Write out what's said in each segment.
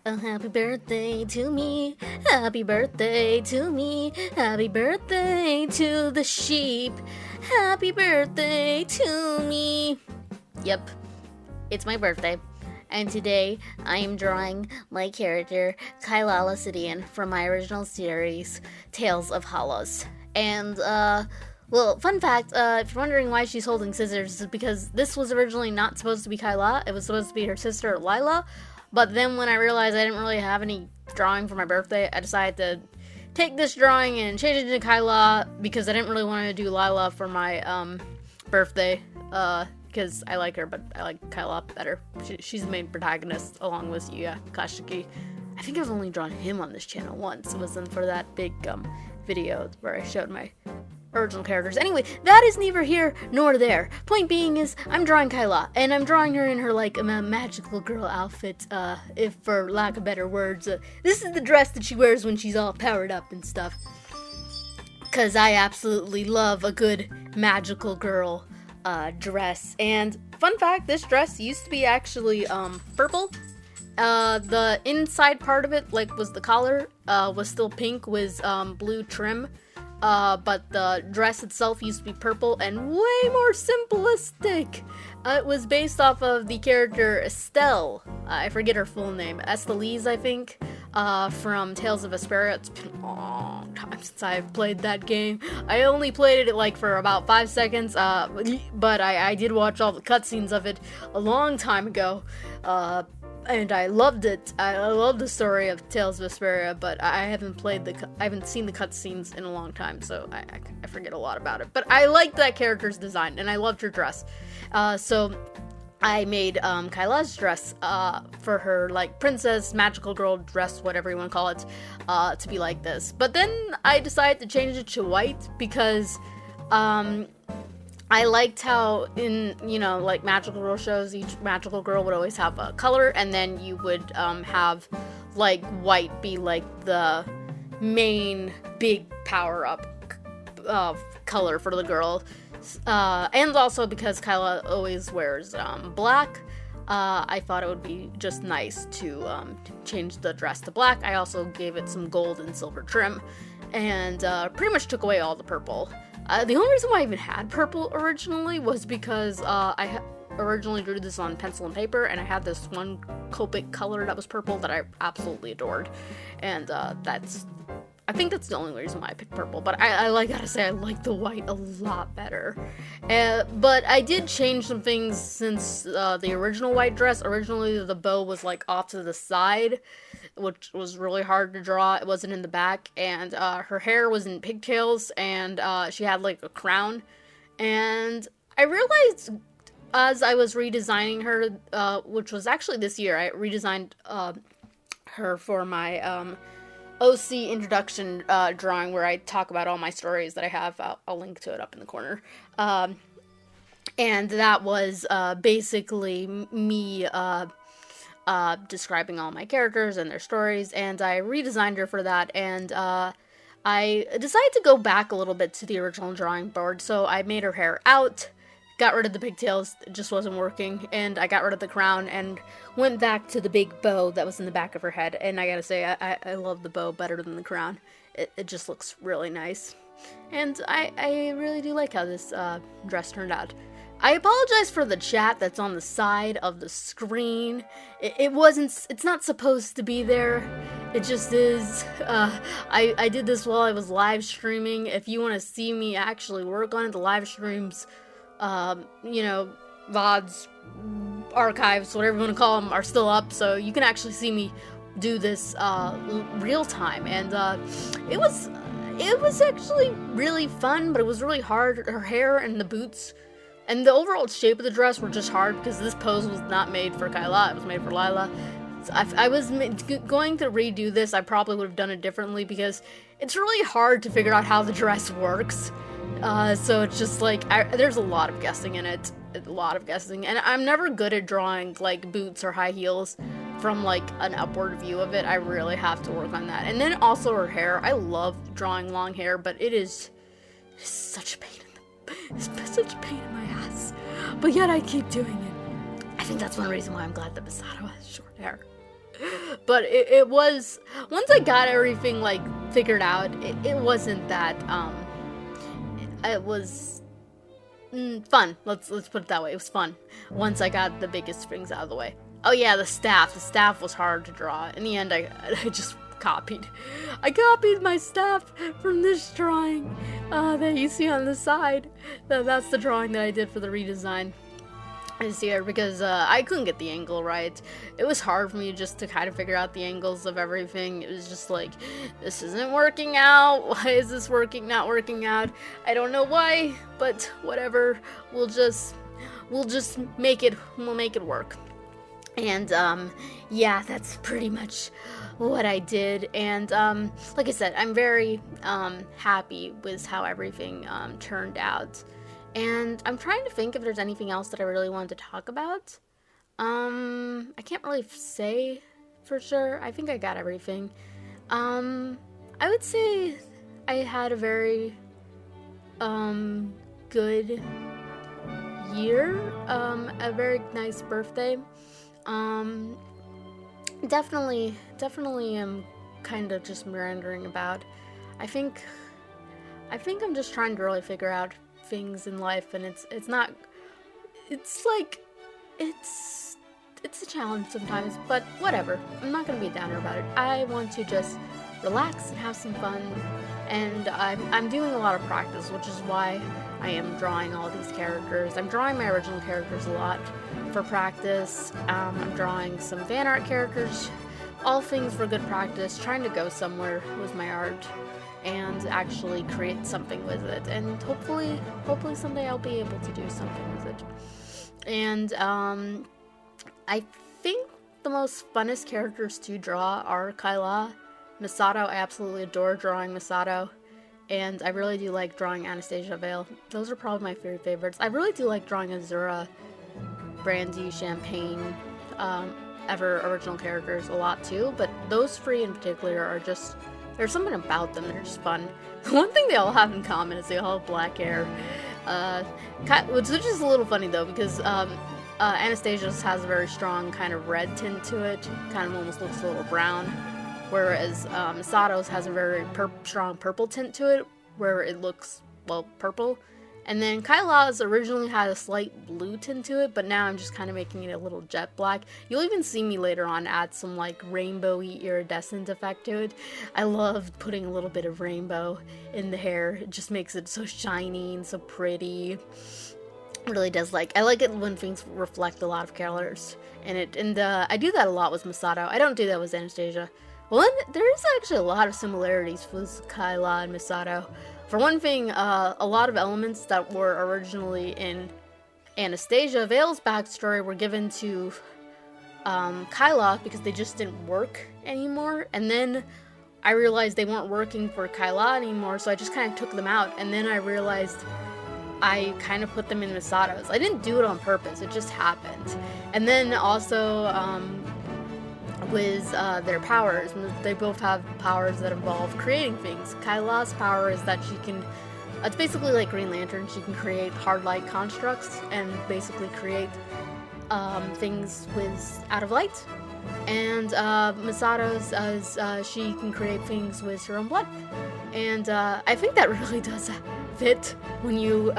Oh, happy birthday to me, happy birthday to me, happy birthday to the sheep, happy birthday to me. Yep, it's my birthday, and today I am drawing my character Kaila Laciteiyen from my original series, Tales of Howloze. And, well, fun fact, if you're wondering why she's holding scissors, is because this was originally not supposed to be Kaila, it was supposed to be her sister Lila. But then when I realized I didn't really have any drawing for my birthday, I decided to take this drawing and change it to Kaila because I didn't really want to do Lila for my birthday because I like her, but I like Kaila better. She's the main protagonist along with Yuya Kashiki. I think I've only drawn him on this channel once. It wasn't for that big video where I showed my original characters. Anyway, that is neither here nor there. Point being is, I'm drawing Kaila, and I'm drawing her in her, like, magical girl outfit, if for lack of better words. This is the dress that she wears when she's all powered up and stuff. Because I absolutely love a good magical girl, dress. And, fun fact, this dress used to be actually, purple. The inside part of it, like, was the collar, was still pink with, blue trim. But the dress itself used to be purple and way more simplistic. It was based off of the character Estelle. I forget her full name. Estellise, I think, from Tales of Vesperia. It's been a long time since I've played that game. I only played it, like, for about 5 seconds, but I did watch all the cutscenes of it a long time ago. And I loved it. I love the story of Tales of Vesperia, but I haven't seen the cutscenes in a long time, so I forget a lot about it. But I liked that character's design, and I loved her dress. So I made Kaila's dress for her, like, princess, magical girl dress, whatever you want to call it, to be like this. But then I decided to change it to white because I liked how in, like, magical girl shows, each magical girl would always have a color, and then you would have, like, white be, like, the main big power-up color for the girl. And also because Kaila always wears black, I thought it would be just nice to change the dress to black. I also gave it some gold and silver trim, and pretty much took away all the purple. The only reason why I even had purple originally was because I originally drew this on pencil and paper, and I had this one Copic color that was purple that I absolutely adored, and I think that's the only reason why I picked purple, but I gotta say I like the white a lot better. But I did change some things since the original white dress. Originally the bow was, like, off to the side, which was really hard to draw. It wasn't in the back, and her hair was in pigtails, and she had, like, a crown. And I realized as I was redesigning her, which was actually this year, I redesigned her for my OC introduction drawing where I talk about all my stories that I have. I'll link to it up in the corner. And that was basically me describing all my characters and their stories, and I redesigned her for that, and I decided to go back a little bit to the original drawing board, so I made her hair out, got rid of the pigtails, it just wasn't working, and I got rid of the crown, and went back to the big bow that was in the back of her head, and I gotta say, I love the bow better than the crown. It just looks really nice, and I really do like how this dress turned out. I apologize for the chat that's on the side of the screen. It's not supposed to be there. It just is. I did this while I was live streaming. If you want to see me actually work on it, the live streams, VODs, archives, whatever you want to call them, are still up, so you can actually see me do this real time, and it was actually really fun, but it was really hard. Her hair and the boots and the overall shape of the dress were just hard because this pose was not made for Kaila, it was made for Lila. So if I was going to redo this, I probably would have done it differently because it's really hard to figure out how the dress works. So it's just like, there's a lot of guessing in it, and I'm never good at drawing, like, boots or high heels from, like, an upward view of it. I really have to work on that. And then also her hair. I love drawing long hair, but it's such a pain in my ass. But yet I keep doing it. I think that's one reason why I'm glad that Misato has short hair. But it was, once I got everything like figured out, it wasn't that it was fun. Let's put it that way. It was fun once I got the biggest things out of the way. Oh yeah, the staff. The staff was hard to draw. In the end, I just copied. I copied my staff from this drawing that you see on the side. That's the drawing that I did for the redesign this year, because I couldn't get the angle right. It was hard for me just to kind of figure out the angles of everything. It was just like, this isn't working out. Why is this not working out? I don't know why, but whatever. We'll just make it work. And yeah, that's pretty much what I did. And like I said, I'm very happy with how everything turned out. And I'm trying to think if there's anything else that I really wanted to talk about. I can't really say for sure. I think I got everything. I would say I had a very good year, a very nice birthday. Definitely am kind of just meandering about. I think I'm just trying to really figure out things in life, and it's a challenge sometimes, but whatever. I'm not gonna be a downer about it. I want to just relax and have some fun, and I'm doing a lot of practice, which is why I am drawing all these characters. I'm drawing my original characters a lot for practice. I'm drawing some fan art characters, all things for good practice, trying to go somewhere with my art and actually create something with it, and hopefully someday I'll be able to do something with it. And I think the most funnest characters to draw are Kaila, Misato. I absolutely adore drawing Misato, and I really do like drawing Anastasia Vale. Those are probably my favorite favorites. I really do like drawing Azura, Brandy, Champagne, ever original characters a lot too, but those three in particular are just, there's something about them that are just fun. One thing they all have in common is they all have black hair. Which is a little funny though, because Anastasia's has a very strong kind of red tint to it, kind of almost looks a little brown, whereas Misato's has a very strong purple tint to it, where it looks, well, purple. And then Kaila's originally had a slight blue tint to it, but now I'm just kind of making it a little jet black. You'll even see me later on add some like rainbowy iridescent effect to it. I love putting a little bit of rainbow in the hair. It just makes it so shiny and so pretty. It really does. I like it when things reflect a lot of colors. And I do that a lot with Misato. I don't do that with Anastasia. Well, there is actually a lot of similarities with Kaila and Misato. For one thing, a lot of elements that were originally in Anastasia Vale's backstory were given to Kaila because they just didn't work anymore. And then I realized they weren't working for Kaila anymore, so I just kind of took them out. And then I realized I kind of put them in Misato's. I didn't do it on purpose, it just happened. And then also with their powers, they both have powers that involve creating things. Kaila's power is that she can, it's basically like Green Lantern, she can create hard light constructs and basically create things out of light. And Misato's, she can create things with her own blood. And I think that really does fit when you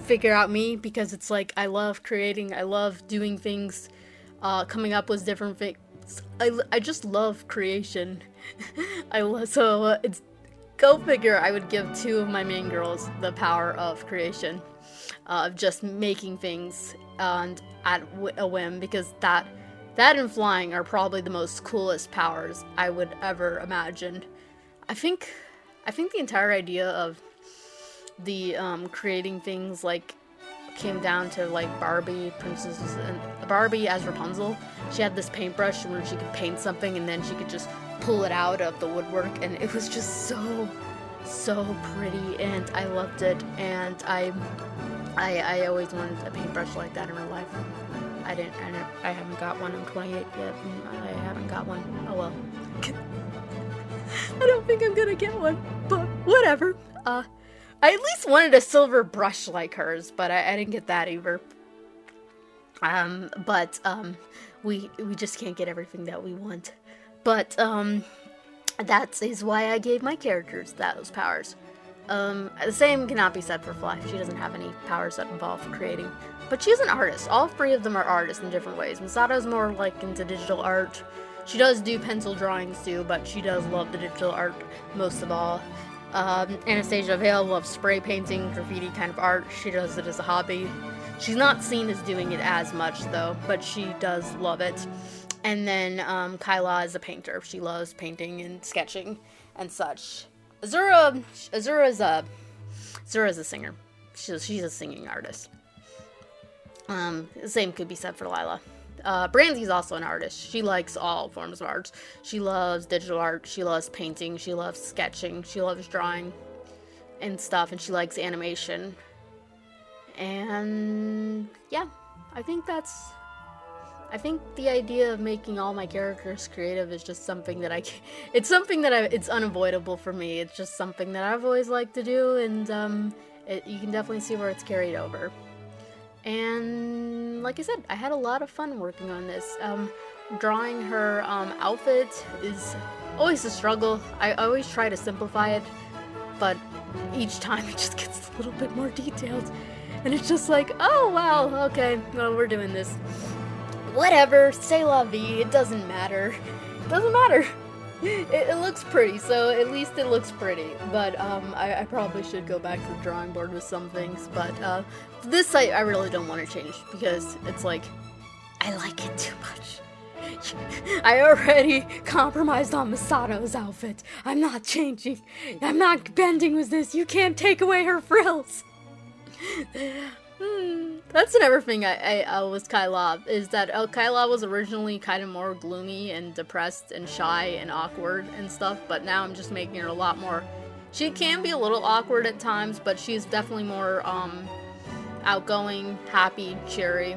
figure out me, because it's like I love creating, I love doing things, coming up with different things. I just love creation. So it's, go figure, I would give two of my main girls the power of creation, of just making things and at a whim, because that and flying are probably the most coolest powers I would ever imagine. I think the entire idea of the creating things came down to Barbie princesses, and Barbie as Rapunzel. She had this paintbrush where she could paint something and then she could just pull it out of the woodwork, and it was just so pretty, and I loved it. And I always wanted a paintbrush like that in real life. I haven't got one. I'm 28 yet, and I haven't got one. Oh well. I don't think I'm gonna get one, but whatever. I at least wanted a silver brush like hers, but I didn't get that either. We just can't get everything that we want. But, that is why I gave my characters those powers. The same cannot be said for Fly. She doesn't have any powers that involve creating. But she's an artist. All three of them are artists in different ways. Misato's more like into digital art. She does do pencil drawings too, but she does love the digital art most of all. Anastasia Vale loves spray painting, graffiti kind of art. She does it as a hobby. She's not seen as doing it as much though, but she does love it. And then Kaila is a painter. She loves painting and sketching and such. Azura's a singer. She's a singing artist. The same could be said for Lila. Brandy's also an artist. She likes all forms of art. She loves digital art. She loves painting. She loves sketching. She loves drawing and stuff. And she likes animation. And yeah, I think the idea of making all my characters creative is just something that it's unavoidable for me. It's just something that I've always liked to do, and you can definitely see where it's carried over. And like I said, I had a lot of fun working on this. Drawing her outfit is always a struggle. I always try to simplify it, but each time it just gets a little bit more detailed. And it's just like, oh wow, okay, well, we're doing this. Whatever, c'est la vie, it doesn't matter. It doesn't matter. It looks pretty, so at least it looks pretty. But I probably should go back to the drawing board with some things. But this I really don't want to change because it's like, I like it too much. I already compromised on Misato's outfit. I'm not changing. I'm not bending with this. You can't take away her frills. That's another thing I was Kaila, is that Kaila was originally kind of more gloomy and depressed and shy and awkward and stuff, but now I'm just making her a lot more. She can be a little awkward at times, but she's definitely more outgoing, happy, cheery,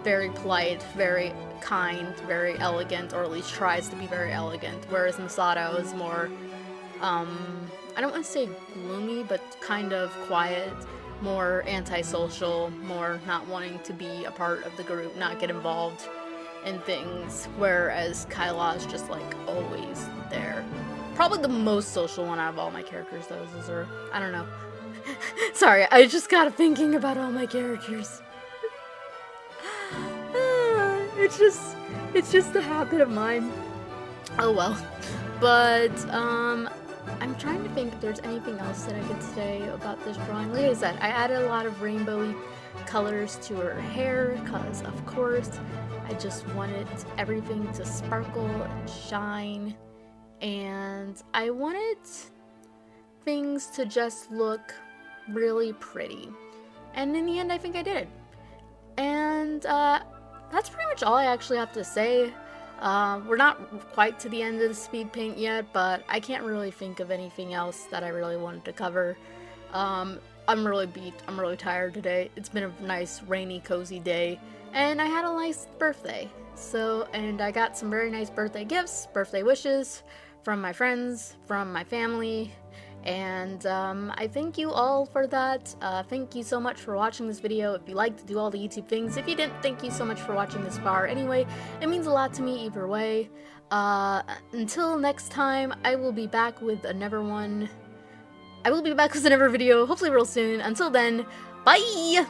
very polite, very kind, very elegant, or at least tries to be very elegant, whereas Misato is more, I don't want to say gloomy, but kind of quiet, more antisocial, more not wanting to be a part of the group, not get involved in things, whereas Kaila is just like always there. Probably the most social one out of all my characters though is Azura. I don't know. Sorry, I just got thinking about all my characters. It's just a habit of mine. Oh well. But I'm trying to think if there's anything else that I could say about this drawing. Like I said, I added a lot of rainbowy colors to her hair because, of course, I just wanted everything to sparkle and shine. And I wanted things to just look really pretty. And in the end, I think I did. And that's pretty much all I actually have to say. We're not quite to the end of the speed paint yet, but I can't really think of anything else that I really wanted to cover. I'm really beat. I'm really tired today. It's been a nice, rainy, cozy day, and I had a nice birthday. And I got some very nice birthday gifts, birthday wishes from my friends, from my family, and I thank you all for that. Thank you so much for watching this video. If you like to do all the YouTube things, if you didn't, thank you so much for watching this far. Anyway, it means a lot to me either way. Until next time, I will be back with another one. I will be back with another video, hopefully real soon. Until then, bye!